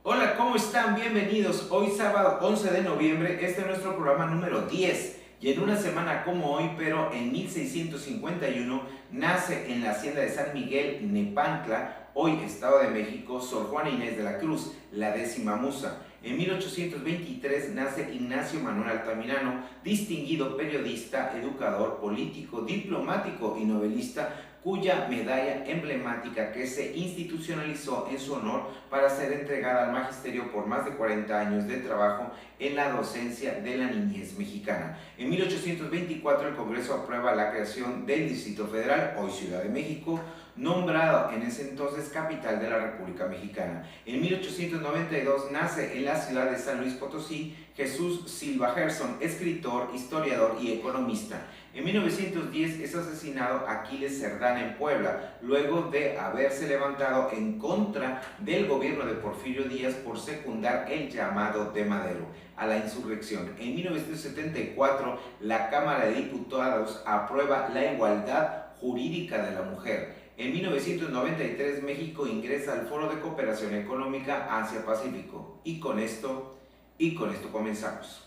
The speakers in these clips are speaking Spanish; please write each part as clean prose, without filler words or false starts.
Hola, ¿cómo están? Bienvenidos. Hoy sábado 11 de noviembre, este es nuestro programa número 10. Y en una semana como hoy, pero en 1651, nace en la hacienda de San Miguel, Nepantla, hoy Estado de México, Sor Juana Inés de la Cruz, la 10ª musa. En 1823 nace Ignacio Manuel Altamirano, distinguido periodista, educador, político, diplomático y novelista, cuya medalla emblemática que se institucionalizó en su honor para ser entregada al magisterio por más de 40 años de trabajo en la docencia de la niñez mexicana. En 1824 el Congreso aprueba la creación del Distrito Federal, hoy Ciudad de México, nombrado en ese entonces capital de la República Mexicana. En 1892 nace en la ciudad de San Luis Potosí Jesús Silva Gerson, escritor, historiador y economista. En 1910 es asesinado Aquiles Cerdán en Puebla, luego de haberse levantado en contra del gobierno de Porfirio Díaz por secundar el llamado de Madero a la insurrección. En 1974 la Cámara de Diputados aprueba la igualdad jurídica de la mujer. En 1993 México ingresa al Foro de Cooperación Económica Asia-Pacífico. Y con esto comenzamos.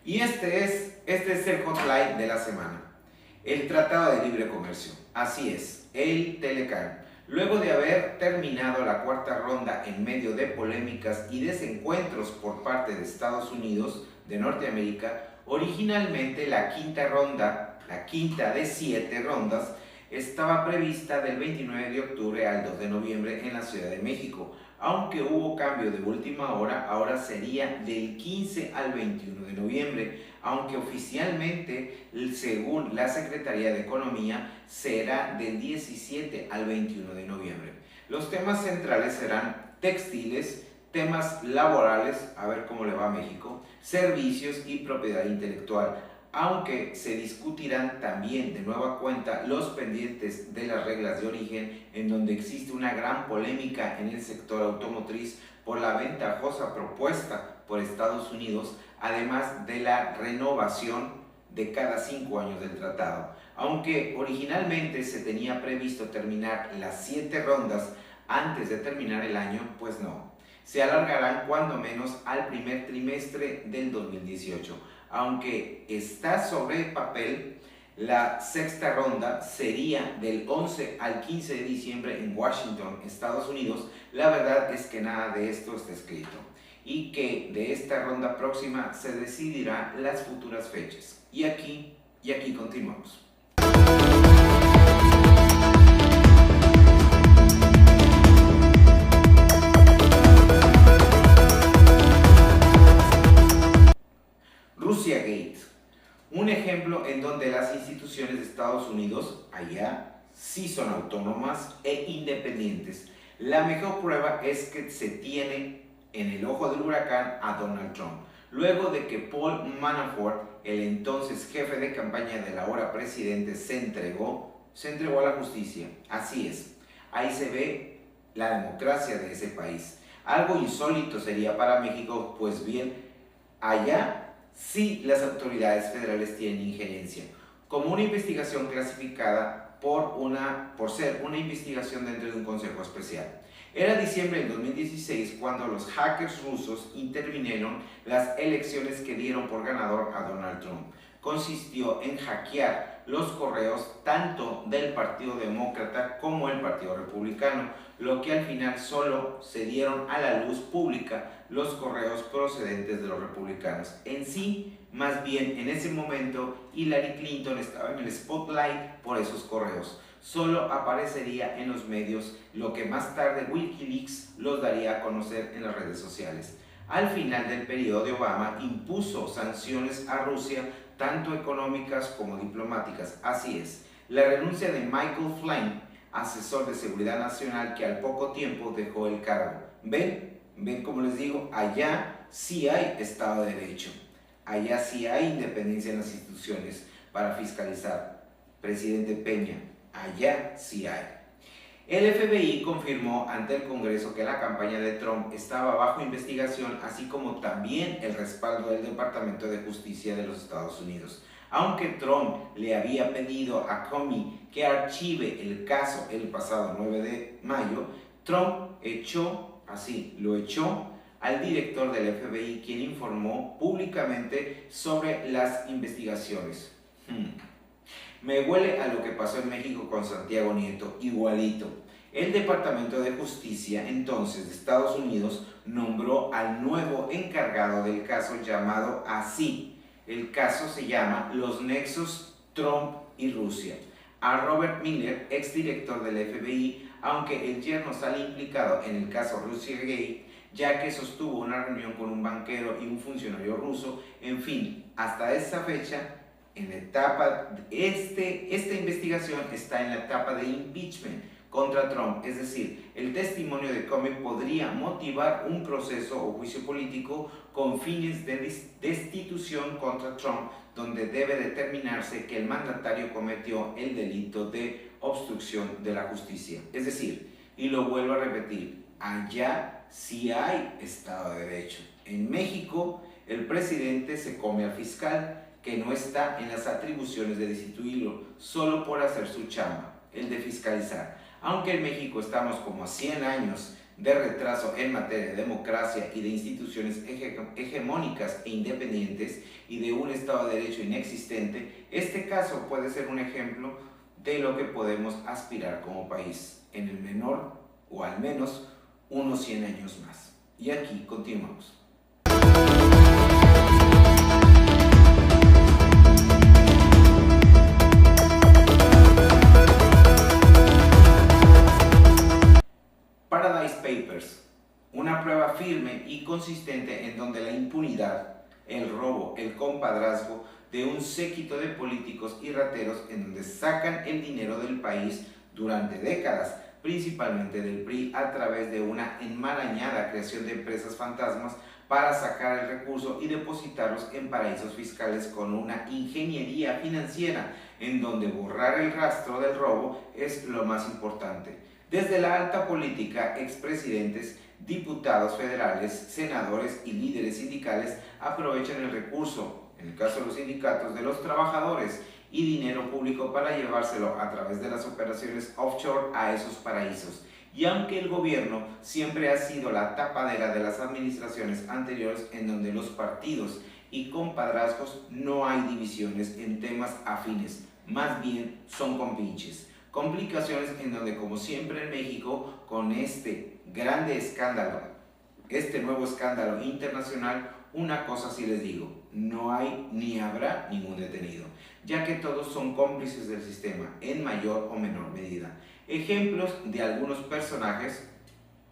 Y este es el hotline de la semana. El Tratado de Libre Comercio. Así es, el Telecán. Luego de haber terminado la cuarta ronda en medio de polémicas y desencuentros por parte de Estados Unidos de Norteamérica, originalmente la quinta ronda, la quinta de 7 rondas, estaba prevista del 29 de octubre al 2 de noviembre en la Ciudad de México. Aunque hubo cambio de última hora, ahora sería del 15 al 21 de noviembre, aunque oficialmente, según la Secretaría de Economía, será del 17 al 21 de noviembre. Los temas centrales serán textiles, temas laborales, a ver cómo le va a México, servicios y propiedad intelectual, aunque se discutirán también de nueva cuenta los pendientes de las reglas de origen, en donde existe una gran polémica en el sector automotriz por la ventajosa propuesta por Estados Unidos, además de la renovación de cada 5 años del tratado. Aunque originalmente se tenía previsto terminar las 7 rondas antes de terminar el año, pues no. Se alargarán cuando menos al primer trimestre del 2018. Aunque está sobre el papel, la sexta ronda sería del 11 al 15 de diciembre en Washington, Estados Unidos. La verdad es que nada de esto está escrito y que de esta ronda próxima se decidirán las futuras fechas. Y aquí continuamos. Russiagate, un ejemplo en donde las instituciones de Estados Unidos, allá, sí son autónomas e independientes. La mejor prueba es que se tiene en el ojo del huracán a Donald Trump, luego de que Paul Manafort, el entonces jefe de campaña del ahora presidente, se entregó a la justicia. Así es, ahí se ve la democracia de ese país. Algo insólito sería para México, pues bien, allá sí las autoridades federales tienen injerencia, como una investigación clasificada por ser una investigación dentro de un consejo especial. Era diciembre del 2016 cuando los hackers rusos intervinieron las elecciones que dieron por ganador a Donald Trump. Consistió en hackear los correos tanto del Partido Demócrata como el Partido Republicano, lo que al final solo se dieron a la luz pública los correos procedentes de los republicanos. En sí, más bien en ese momento, Hillary Clinton estaba en el spotlight por esos correos. Solo aparecería en los medios, lo que más tarde Wikileaks los daría a conocer en las redes sociales. Al final del periodo de Obama impuso sanciones a Rusia, tanto económicas como diplomáticas. Así es, la renuncia de Michael Flynn, asesor de seguridad nacional, que al poco tiempo dejó el cargo. ¿Ven como les digo? Allá sí hay Estado de Derecho, allá sí hay independencia en las instituciones para fiscalizar. Presidente Peña, allá sí hay. El FBI confirmó ante el Congreso que la campaña de Trump estaba bajo investigación, así como también el respaldo del Departamento de Justicia de los Estados Unidos. Aunque Trump le había pedido a Comey que archive el caso el pasado 9 de mayo, Trump lo echó al director del FBI, quien informó públicamente sobre las investigaciones. Me huele a lo que pasó en México con Santiago Nieto, igualito. El Departamento de Justicia, entonces, de Estados Unidos, nombró al nuevo encargado del caso llamado así. El caso se llama Los Nexos Trump y Rusia. A Robert Mueller, exdirector del FBI, aunque el yerno sale implicado en el caso Russiagate, ya que sostuvo una reunión con un banquero y un funcionario ruso. En fin, hasta esa fecha, en la etapa, esta investigación está en la etapa de impeachment contra Trump, es decir, el testimonio de Comey podría motivar un proceso o juicio político con fines de destitución contra Trump, donde debe determinarse que el mandatario cometió el delito de obstrucción de la justicia. Es decir, y lo vuelvo a repetir, allá sí hay Estado de Derecho. En México, el presidente se come al fiscal, que no está en las atribuciones de destituirlo, solo por hacer su chamba, el de fiscalizar. Aunque en México estamos como a 100 años de retraso en materia de democracia y de instituciones hegemónicas e independientes y de un Estado de Derecho inexistente, este caso puede ser un ejemplo de lo que podemos aspirar como país, en el menor o al menos unos 100 años más. Y aquí continuamos. Paradise Papers, una prueba firme y consistente en donde la impunidad, el robo, el compadrazgo de un séquito de políticos y rateros en donde sacan el dinero del país durante décadas, principalmente del PRI, a través de una enmarañada creación de empresas fantasmas para sacar el recurso y depositarlos en paraísos fiscales con una ingeniería financiera en donde borrar el rastro del robo es lo más importante. Desde la alta política, expresidentes, diputados federales, senadores y líderes sindicales aprovechan el recurso, en el caso de los sindicatos, de los trabajadores y dinero público para llevárselo a través de las operaciones offshore a esos paraísos. Y aunque el gobierno siempre ha sido la tapadera de las administraciones anteriores en donde los partidos y compadrazgos no hay divisiones en temas afines, más bien son compinches. Complicaciones en donde, como siempre en México, con este grande escándalo, este nuevo escándalo internacional, una cosa sí les digo, no hay ni habrá ningún detenido, ya que todos son cómplices del sistema en mayor o menor medida. Ejemplos de algunos personajes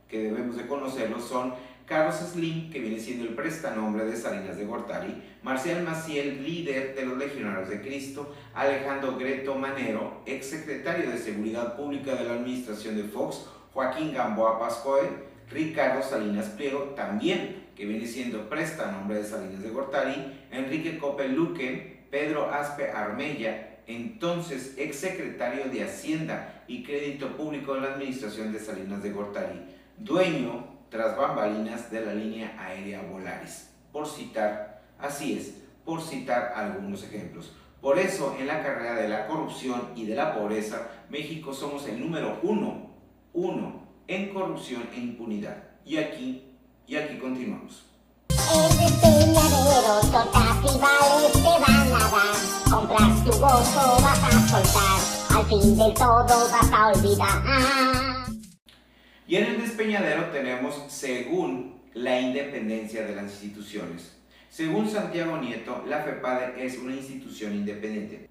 que debemos de conocerlos son Carlos Slim, que viene siendo el prestanombre de Salinas de Gortari, Marcial Maciel, líder de los Legionarios de Cristo, Alejandro Greto Manero, exsecretario de Seguridad Pública de la Administración de Fox, Joaquín Gamboa Pascoe, Ricardo Salinas Pliego, también, que viene siendo prestanombre de Salinas de Gortari, Enrique Coppel Luque, Pedro Aspe Armella, entonces exsecretario de Hacienda y Crédito Público de la Administración de Salinas de Gortari, dueño tras bambalinas de la línea aérea Volaris, por citar algunos ejemplos. Por eso, en la carrera de la corrupción y de la pobreza, México somos el número uno en corrupción e impunidad. Y aquí continuamos. En despeñadero, tortas y vales te van a dar. Compras tu gozo, vas a soltar. Al fin del todo vas a olvidar. Y en el despeñadero tenemos según la independencia de las instituciones. Según Santiago Nieto, la FEPADE es una institución independiente.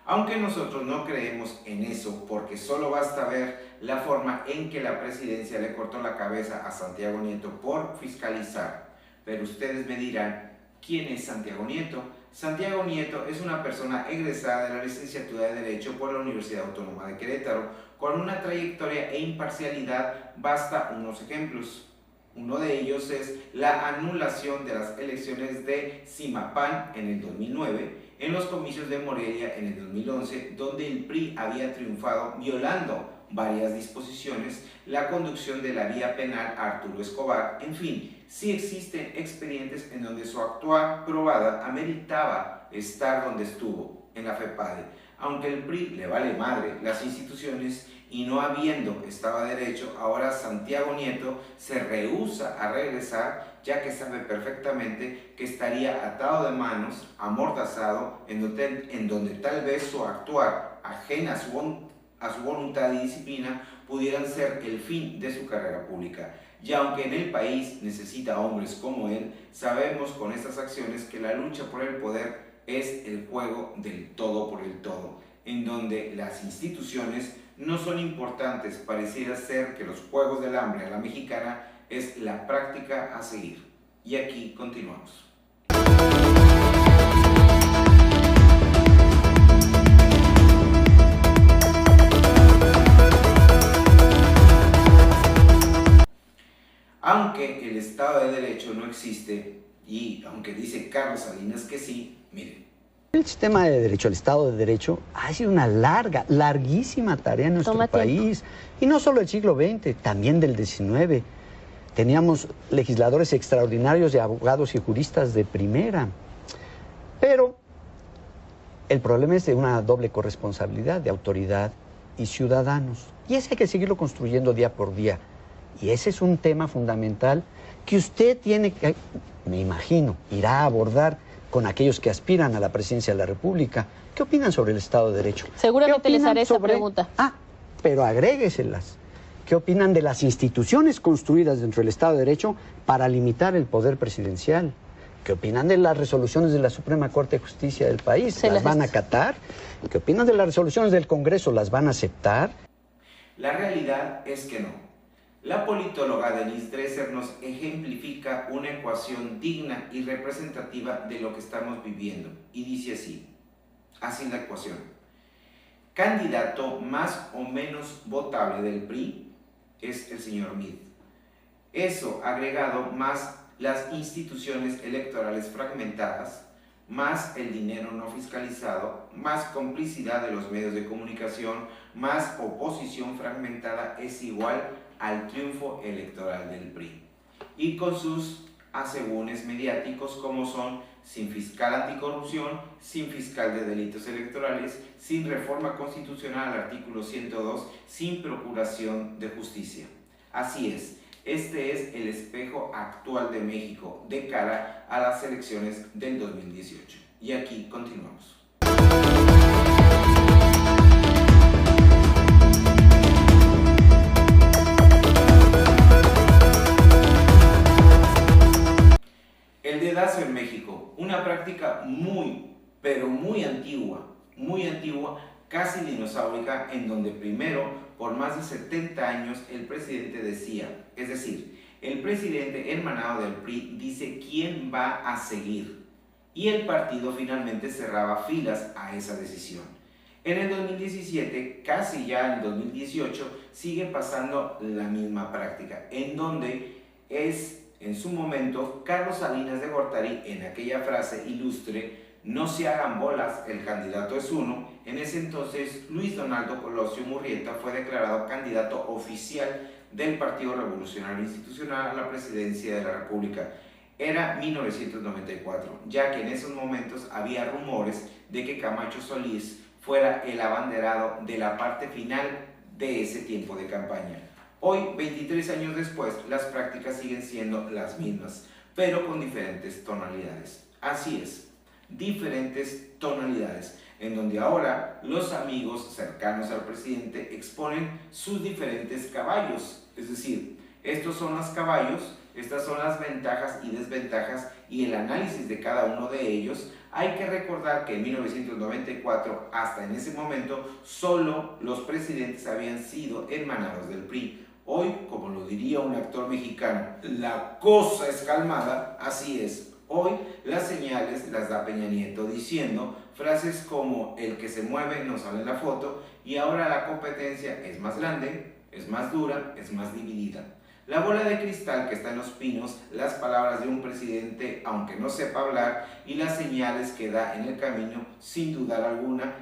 Aunque nosotros no creemos en eso, porque solo basta ver la forma en que la presidencia le cortó la cabeza a Santiago Nieto por fiscalizar. Pero ustedes me dirán, ¿quién es Santiago Nieto? Santiago Nieto es una persona egresada de la licenciatura de Derecho por la Universidad Autónoma de Querétaro, con una trayectoria e imparcialidad. Basta unos ejemplos. Uno de ellos es la anulación de las elecciones de Zimapán en el 2009, en los comicios de Morelia en el 2011, donde el PRI había triunfado violando varias disposiciones, la conducción de la vía penal a Arturo Escobar. En fin, sí existen expedientes en donde su actuar probada ameritaba estar donde estuvo, en la FEPADE. Aunque el PRI le vale madre las instituciones y no habiendo Estado de Derecho, ahora Santiago Nieto se rehúsa a regresar, ya que sabe perfectamente que estaría atado de manos, amordazado, en donde tal vez su actuar ajena a su voluntad y disciplina pudieran ser el fin de su carrera pública. Y aunque en el país necesita hombres como él, sabemos con estas acciones que la lucha por el poder es el juego del todo por el todo, en donde las instituciones no son importantes. Pareciera ser que los juegos del hambre a la mexicana es la práctica a seguir. Y aquí continuamos. Aunque el Estado de Derecho no existe, y aunque dice Carlos Salinas que sí, miren. El sistema de derecho, el Estado de Derecho, ha sido una larguísima tarea en nuestro país. Y no solo del siglo XX, también del XIX. Teníamos legisladores extraordinarios y abogados y juristas de primera. Pero el problema es de una doble corresponsabilidad de autoridad y ciudadanos. Y ese hay que seguirlo construyendo día por día. Y ese es un tema fundamental que usted tiene que, me imagino, irá a abordar con aquellos que aspiran a la presidencia de la República. ¿Qué opinan sobre el Estado de Derecho? Seguramente les haré esa pregunta. Pero agrégueselas. ¿Qué opinan de las instituciones construidas dentro del Estado de Derecho para limitar el poder presidencial? ¿Qué opinan de las resoluciones de la Suprema Corte de Justicia del país? ¿Las van a acatar? ¿Qué opinan de las resoluciones del Congreso? ¿Las van a aceptar? La realidad es que no. La politóloga Denise Dresser nos ejemplifica una ecuación digna y representativa de lo que estamos viviendo. Y dice así la ecuación. Candidato más o menos votable del PRI es el señor Meade. Eso agregado más las instituciones electorales fragmentadas, más el dinero no fiscalizado, más complicidad de los medios de comunicación, más oposición fragmentada es igual al triunfo electoral del PRI. Y con sus asegúnes mediáticos como son sin fiscal anticorrupción, sin fiscal de delitos electorales, sin reforma constitucional al artículo 102, sin procuración de justicia. Así es, este es el espejo actual de México de cara a las elecciones del 2018. Y aquí continuamos. El dedazo en México, una práctica pero muy antigua, casi dinosaurica, en donde primero, por más de 70 años, el presidente decía, es decir, el presidente emanado del PRI dice quién va a seguir, y el partido finalmente cerraba filas a esa decisión. En el 2017, casi ya en el 2018, sigue pasando la misma práctica, en donde es en su momento Carlos Salinas de Gortari, en aquella frase ilustre, no se hagan bolas, el candidato es uno. En ese entonces Luis Donaldo Colosio Murrieta fue declarado candidato oficial del Partido Revolucionario Institucional a la presidencia de la República. Era 1994, ya que en esos momentos había rumores de que Camacho Solís fuera el abanderado de la parte final de ese tiempo de campaña. Hoy, 23 años después, las prácticas siguen siendo las mismas, pero con diferentes tonalidades. Así es, diferentes tonalidades, en donde ahora los amigos cercanos al presidente exponen sus diferentes caballos. Es decir, estos son los caballos, estas son las ventajas y desventajas y el análisis de cada uno de ellos. Hay que recordar que en 1994, hasta en ese momento, solo los presidentes habían sido emanados del PRI. Hoy, como lo diría un actor mexicano, la cosa es calmada, así es. Hoy las señales las da Peña Nieto diciendo frases como el que se mueve no sale en la foto y ahora la competencia es más grande, es más dura, es más dividida. La bola de cristal que está en los pinos, las palabras de un presidente aunque no sepa hablar y las señales que da en el camino, sin dudar alguna,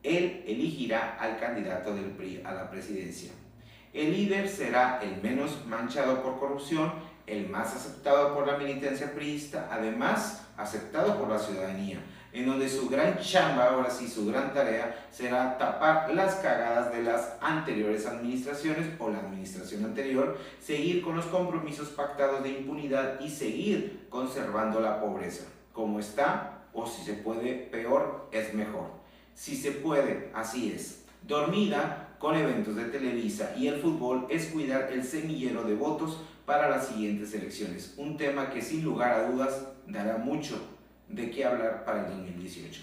él elegirá al candidato del PRI a la presidencia. El líder será el menos manchado por corrupción, el más aceptado por la militancia priista, además aceptado por la ciudadanía, en donde su gran chamba, ahora sí su gran tarea, será tapar las cagadas de las anteriores administraciones o la administración anterior, seguir con los compromisos pactados de impunidad y seguir conservando la pobreza. Como está, o si se puede, peor es mejor. Si se puede, así es. Dormida con eventos de Televisa y el fútbol es cuidar el semillero de votos para las siguientes elecciones. Un tema que sin lugar a dudas dará mucho de qué hablar para el 2018.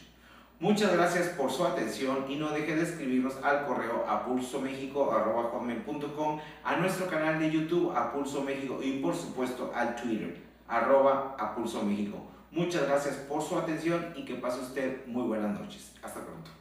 Muchas gracias por su atención y no deje de escribirnos al correo apulsomexico@hotmail.com, a nuestro canal de YouTube Apulso México y por supuesto al Twitter @apulsomexico. Muchas gracias por su atención y que pase usted muy buenas noches. Hasta pronto.